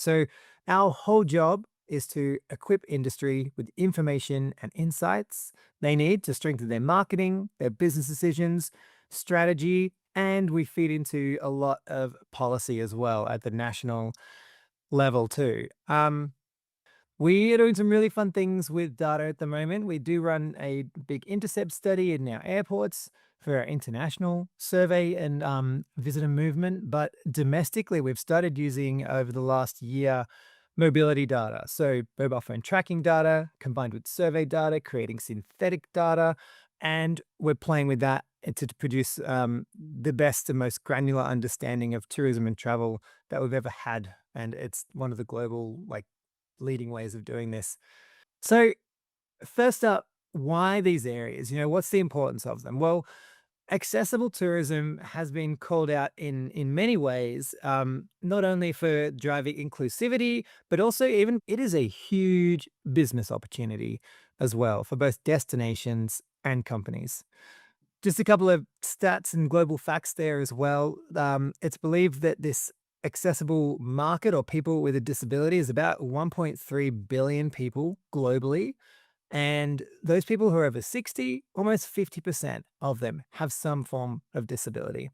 So our whole job is to equip industry with information and insights they need to strengthen their marketing, their business decisions, strategy, and we feed into a lot of policy as well at the national level too. We are doing some really fun things with data at the moment. We do run a big intercept study in our airports for our international survey and visitor movement. But domestically, we've started using over the last year mobility data. So, mobile phone tracking data combined with survey data, creating synthetic data. And we're playing with that to produce the best and most granular understanding of tourism and travel that we've ever had. And it's one of the global, like, leading ways of doing this. So, first up, why these areas? What's the importance of them? Well, accessible tourism has been called out in many ways, not only for driving inclusivity, but also even it is a huge business opportunity as well for both destinations and companies. Just a couple of stats and global facts there as well. It's believed that this accessible market or people with a disability is about 1.3 billion people globally. And those people who are over 60, almost 50% of them have some form of disability.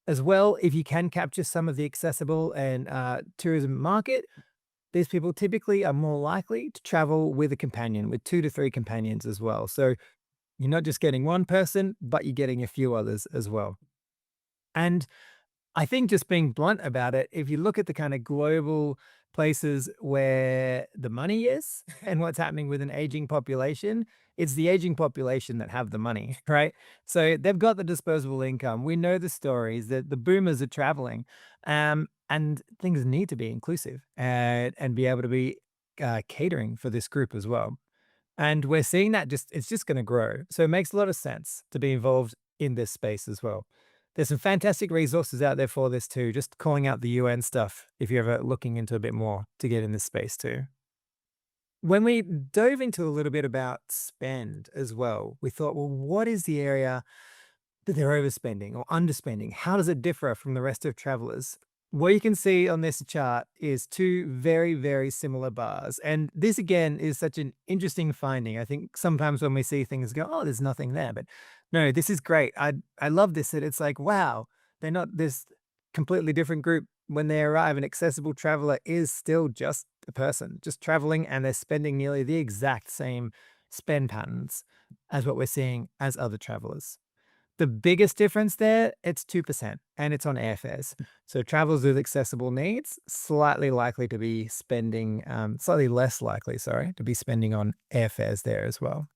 As well, if you can capture some of the accessible and tourism market, these people typically are more likely to travel with a companion, with 2 to 3 companions as well. So you're not just getting one person, but you're getting a few others as well. And I think just being blunt about it, if you look at the kind of global places where the money is and what's happening with an aging population, it's the aging population that have the money, right? So they've got the disposable income. We know the stories that the boomers are traveling, and things need to be inclusive and be able to be catering for this group as well. And we're seeing that it's just going to grow. So it makes a lot of sense to be involved in this space as well. There's some fantastic resources out there for this too, just calling out the UN stuff if you're ever looking into a bit more to get in this space too. When we dove into a little bit about spend as well, we thought, well, what is the area that they're overspending or underspending? How does it differ from the rest of travelers? What you can see on this chart is two very, very similar bars. And this again is such an interesting finding. I think sometimes when we see things go, oh, there's nothing there. But no, this is great. I love this that it's like, wow, they're not this completely different group. When they arrive, an accessible traveler is still just a person, just traveling, and they're spending nearly the exact same spend patterns as what we're seeing as other travelers. The biggest difference there, it's 2%, and it's on airfares. So travelers with accessible needs, slightly likely to be spending, slightly less likely, sorry, to be spending on airfares there as well.